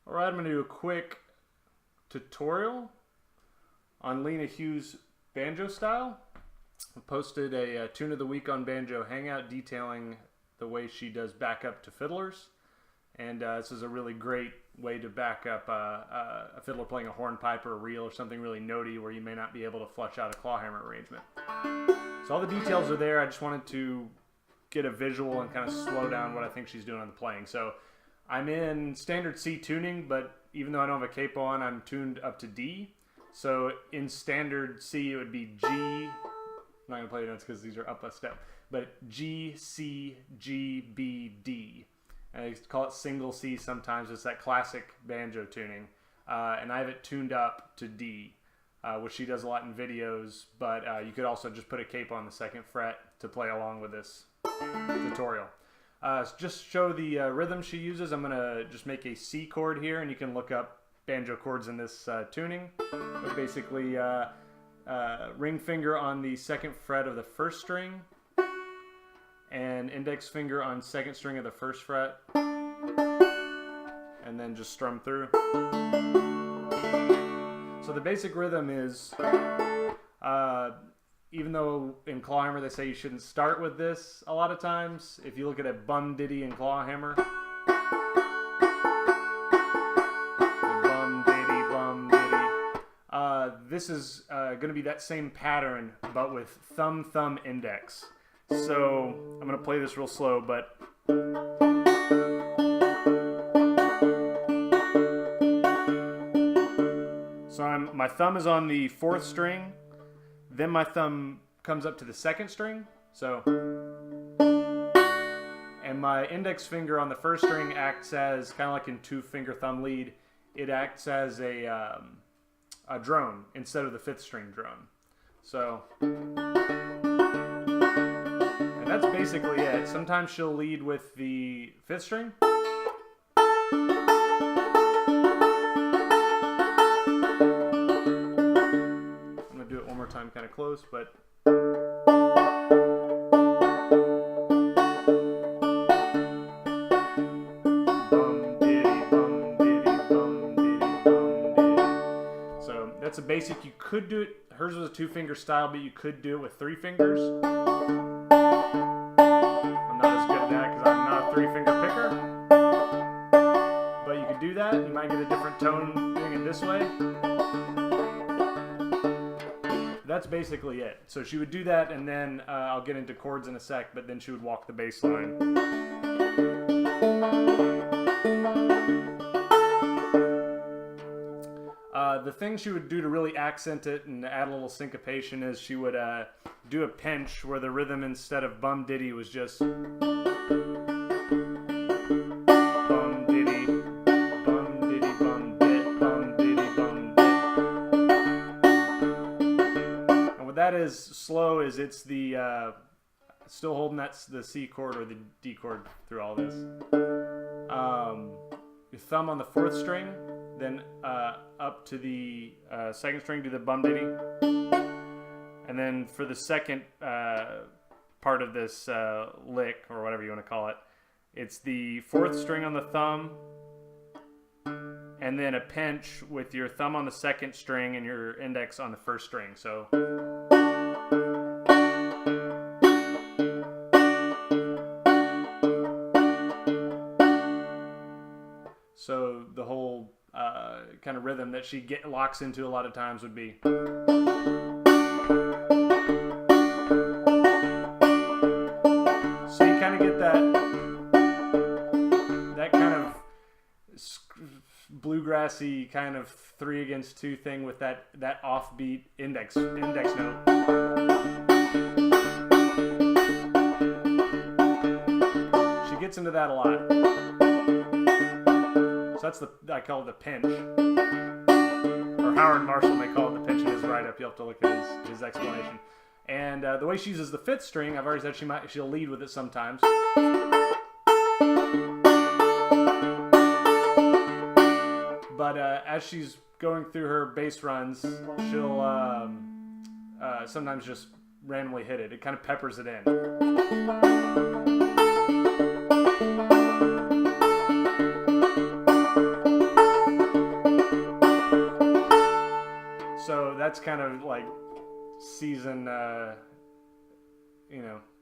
Alright, I'm going to do a quick tutorial on Lena Hughes banjo style. I posted a Tune of the Week on Banjo Hangout detailing the way she does backup to fiddlers. And this is a really great way to back up a fiddler playing a hornpipe or a reel or something really notey where you may not be able to flush out a clawhammer arrangement. So all the details are there. I just wanted to get a visual and kind of slow down what I think she's doing on the playing. So I'm in standard C tuning, but even though I don't have a capo on, I'm tuned up to D. So in standard C, it would be G. I'm not going to play the notes because these are up a step. But G, C, G, B, D. And I call it single C sometimes. It's that classic banjo tuning. And I have it tuned up to D, which she does a lot in videos. But you could also just put a capo on the 2nd fret to play along with this tutorial. Just show the rhythm she uses. I'm going to just make a C chord here, and you can look up banjo chords in this tuning. But basically, ring finger on the 2nd fret of the 1st string, and index finger on 2nd string of the 1st fret, and then just strum through. So the basic rhythm is, even though in clawhammer they say you shouldn't start with this a lot of times, if you look at a bum diddy in clawhammer, bum diddy, bum diddy, this is going to be that same pattern but with thumb, thumb, index. So I'm going to play this real slow, but so my thumb is on the 4th string. Then my thumb comes up to the 2nd string, so, and my index finger on the 1st string acts as, kind of like in 2-finger thumb lead, it acts as a drone instead of the 5th string drone. So, and that's basically it. Sometimes she'll lead with the 5th string. Time kind of close, but bum diddy, bum diddy, bum diddy, bum diddy. So that's a basic. You could do it. Hers was a 2-finger style, but you could do it with 3 fingers. I'm not as good at that because I'm not a 3-finger picker. But you could do that. You might get a different tone doing it this way. That's basically it. So she would do that, and then I'll get into chords in a sec, but then she would walk the bass line. The thing she would do to really accent it and add a little syncopation is she would do a pinch where the rhythm instead of bum diddy was just that is slow is it's the still holding the C chord or the D chord through all this. Your thumb on the 4th string, then up to the 2nd string to the bum diddy, and then for the 2nd part of this lick or whatever you want to call it, it's the 4th string on the thumb, and then a pinch with your thumb on the 2nd string and your index on the 1st string. So. So the whole kind of rhythm that she locks into a lot of times would be. So you kind of get that kind of bluegrassy kind of 3 against 2 thing with that offbeat index note. She gets into that a lot. So that's I call it the pinch. Or Howard Marshall may call it the pinch in his write-up. You'll have to look at his explanation. And the way she uses the 5th string, I've already said she'll lead with it sometimes. But as she's going through her bass runs, she'll sometimes just randomly hit it. It kind of peppers it in. that's kind of like season,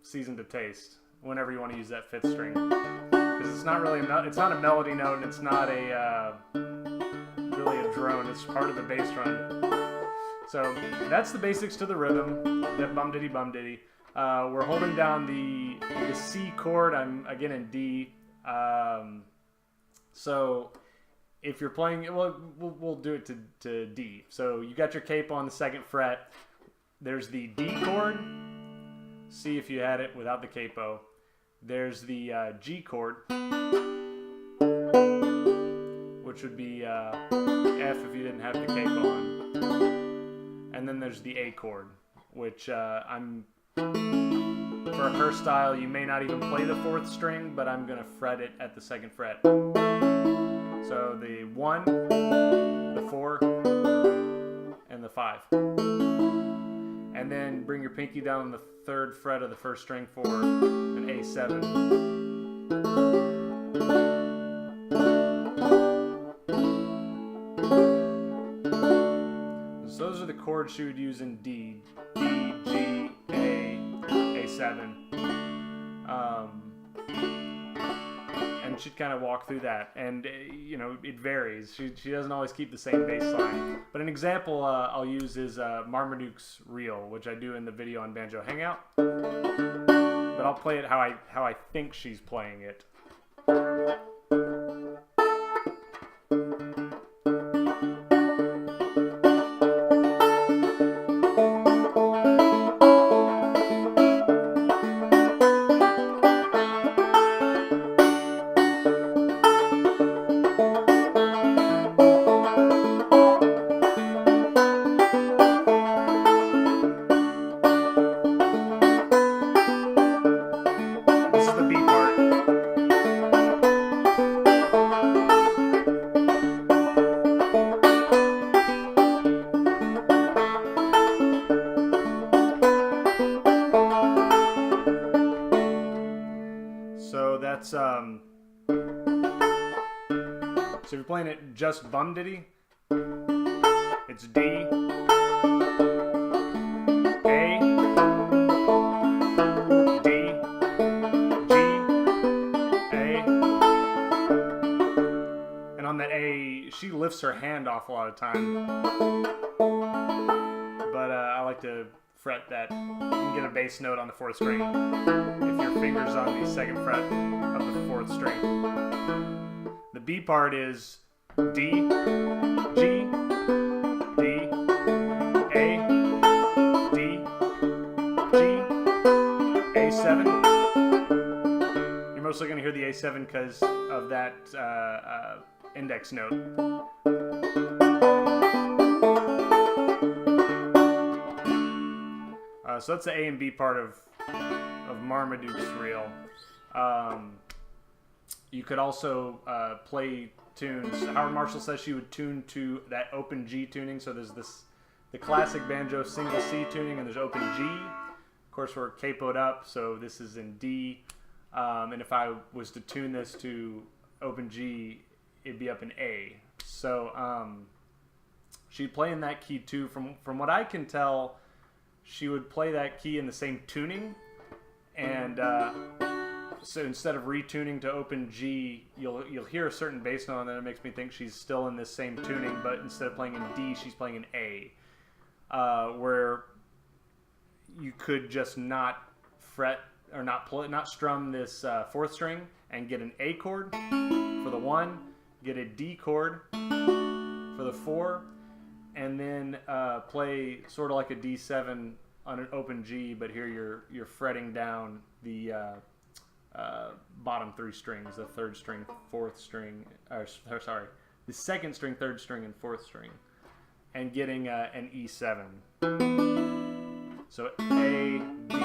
season to taste whenever you want to use that fifth string, because it's not really it's not a melody note, and it's not a really a drone. It's part of the bass drum. So that's the basics to the rhythm. That bum diddy bum diddy. We're holding down the C chord. I'm again in D. So if you're playing, well, we'll do it to D. So you got your capo on the 2nd fret. There's the D chord. C if you had it without the capo. There's the G chord, which would be F if you didn't have the capo on. And then there's the A chord, which for her style, you may not even play the 4th string, but I'm gonna fret it at the 2nd fret. So the 1, the 4, and the 5. And then bring your pinky down on the 3rd fret of the 1st string for an A7. So those are the chords she would use in D. D, G, A, A7. And she'd kind of walk through that, and it varies. She doesn't always keep the same bass line. But an example I'll use is Marmaduke's Reel, which I do in the video on Banjo Hangout. But I'll play it how I think she's playing it. So that's so if you're playing it just bum diddy, it's D, A, D, G, A, and on that A, she lifts her hand off a lot of time, but I like to fret that. You can get a bass note on the 4th string if your finger's on the 2nd fret of the 4th string. The B part is D, G, D, A, D, G, A7. You're mostly going to hear the A7 because of that index note. So that's the A and B part of Marmaduke's Reel. You could also play tunes. Howard Marshall says she would tune to that open G tuning. So there's the classic banjo single C tuning, and there's open G. Of course, we're capoed up, so this is in D. And if I was to tune this to open G, it'd be up in A. So she'd play in that key too. From what I can tell, she would play that key in the same tuning, and so instead of retuning to open G, you'll hear a certain bass note, and then it makes me think she's still in this same tuning, but instead of playing in D, she's playing in A, where you could just not fret or not strum this 4th string and get an A chord for the 1, get a D chord for the 4. And then play sort of like a D7 on an open G, but here you're fretting down the bottom 3 strings, the 3rd string, 4th string, the 2nd string, 3rd string, and 4th string, and getting an E7. So A, D,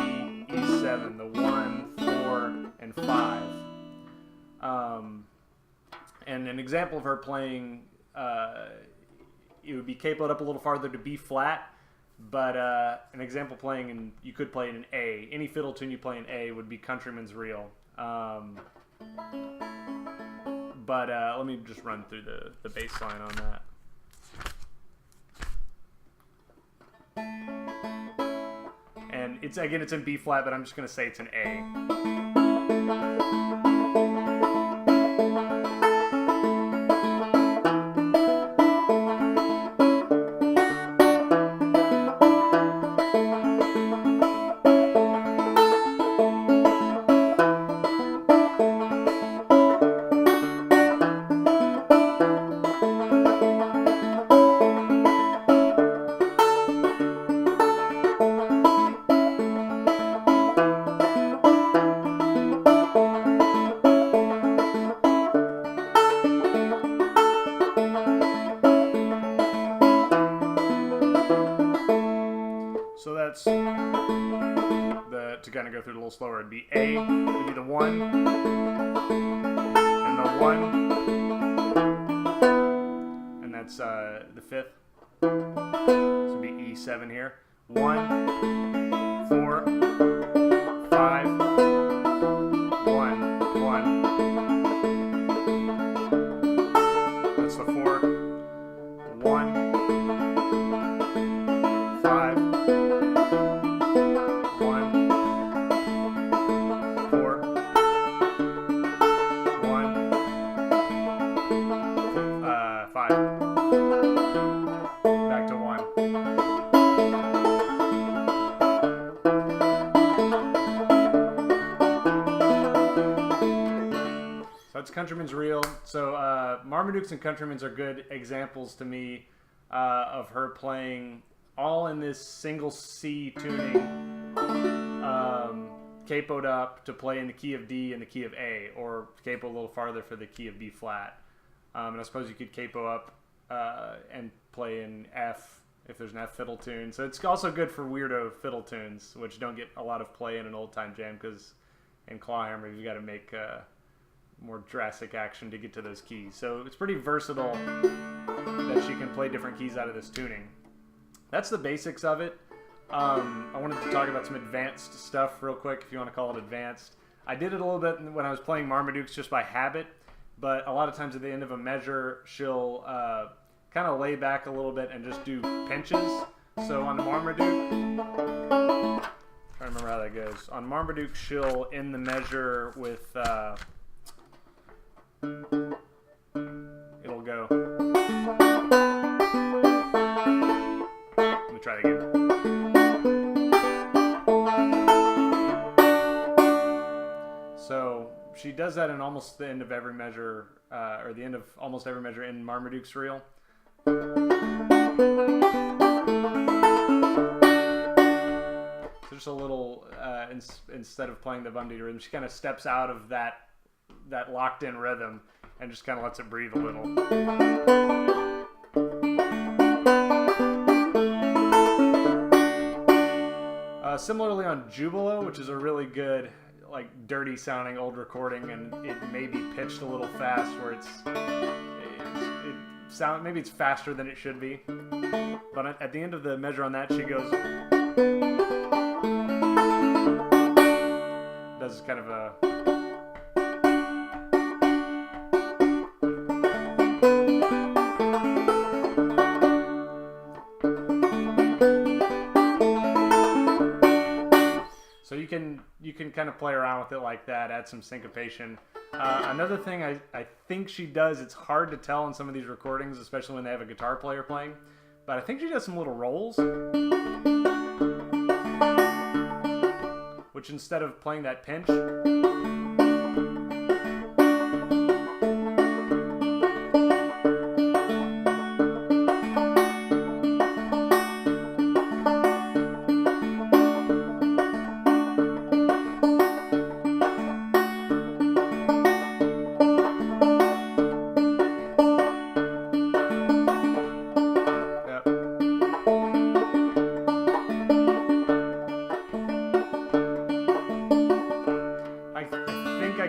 E7, the 1, 4, and 5. And an example of her playing. It would be capoed up a little farther to B flat, but an example playing, and you could play in an A. Any fiddle tune you play in A would be Countryman's Reel. But let me just run through the bass line on that. it's in B flat, but I'm just gonna say it's an A. So that's to kind of go through it a little slower. It'd be A, it'd be the 1, and the 1, and that's the 5th. So it'd be E7 here. 1, 4, 5, 1, 1. That's the 4. 1, 5. 5. Back to 1. So that's Countryman's Reel. So Marmadukes and Countryman's are good examples to me of her playing all in this single C tuning, capoed up to play in the key of D and the key of A, or capo a little farther for the key of B flat. And I suppose you could capo up and play in F if there's an F fiddle tune. So it's also good for weirdo fiddle tunes, which don't get a lot of play in an old time jam, because in clawhammer you got to make more drastic action to get to those keys. So it's pretty versatile that she can play different keys out of this tuning. That's the basics of it. I wanted to talk about some advanced stuff real quick, if you want to call it advanced. I did it a little bit when I was playing Marmadukes just by habit, but a lot of times at the end of a measure, she'll kind of lay back a little bit and just do pinches. So on the Marmaduke, I'm trying to remember how that goes. On Marmaduke, she'll end the measure with, it'll go. Let me try it again. So she does that in almost the end of every measure, or the end of almost every measure in Marmaduke's reel. So just a little, instead of playing the bum-dee rhythm, she kind of steps out of that locked-in rhythm and just kind of lets it breathe a little. Similarly on Jubilo, which is a really good, like, dirty sounding old recording, and it may be pitched a little fast, where maybe it's faster than it should be, but at the end of the measure on that, she goes, does kind of a, so you can kind of play around with it like that, add some syncopation. Another thing I think she does, it's hard to tell in some of these recordings, especially when they have a guitar player playing, but I think she does some little rolls, which instead of playing that pinch,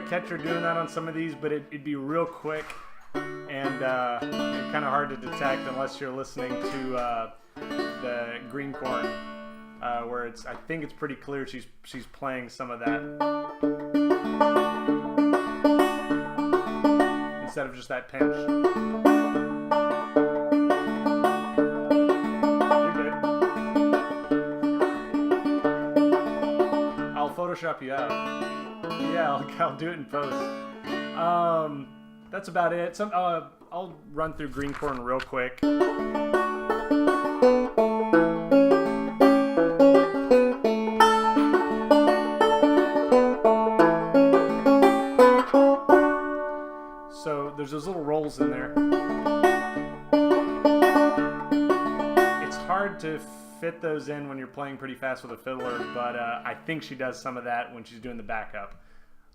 catch her doing that on some of these, but it'd be real quick and kind of hard to detect unless you're listening to the Green Corn, where I think it's pretty clear she's playing some of that instead of just that pinch. You're good. Photoshop you out. Yeah, I'll do it in post. That's about it. I'll run through Greencorn real quick. So there's those little rolls in there. It's hard to fit those in when you're playing pretty fast with a fiddler, but I think she does some of that when she's doing the backup.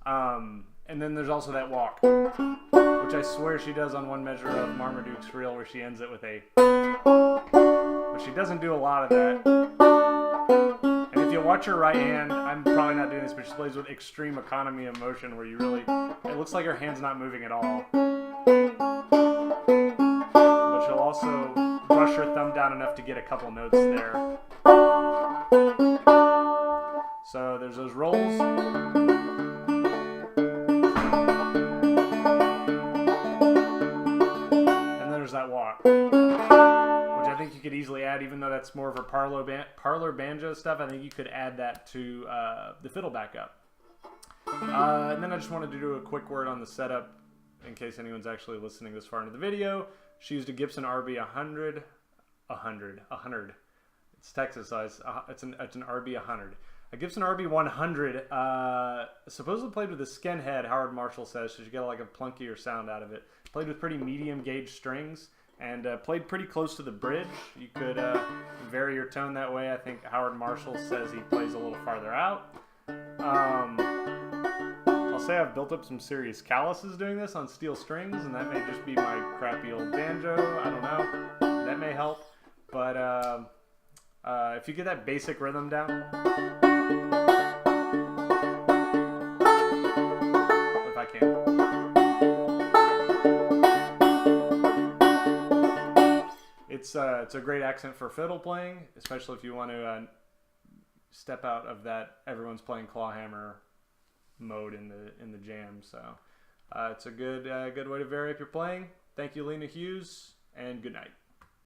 And then there's also that walk, which I swear she does on one measure of Marmaduke's Reel, where she ends it with a. But she doesn't do a lot of that. And if you watch her right hand, I'm probably not doing this, but she plays with extreme economy of motion, where you really, it looks like her hand's not moving at all. But she'll also brush her thumb down enough to get a couple notes there. So there's those rolls. That walk, which I think you could easily add, even though that's more of her parlor banjo stuff. I think you could add that to the fiddle backup. And then I just wanted to do a quick word on the setup in case anyone's actually listening this far into the video. She used a Gibson RB 100. It's Texas, so it's an RB 100. A Gibson RB 100 supposedly played with a skin head, Howard Marshall says, so you get like a plunkier sound out of it. Played with pretty medium gauge strings and played pretty close to the bridge. You could vary your tone that way. I think Howard Marshall says he plays a little farther out. I'll say I've built up some serious calluses doing this on steel strings, and that may just be my crappy old banjo. I don't know. That may help. But if you get that basic rhythm down, if I can. It's a great accent for fiddle playing, especially if you want to step out of that everyone's playing clawhammer mode in the jam. So it's a good way to vary up your playing. Thank you, Lena Hughes, and good night.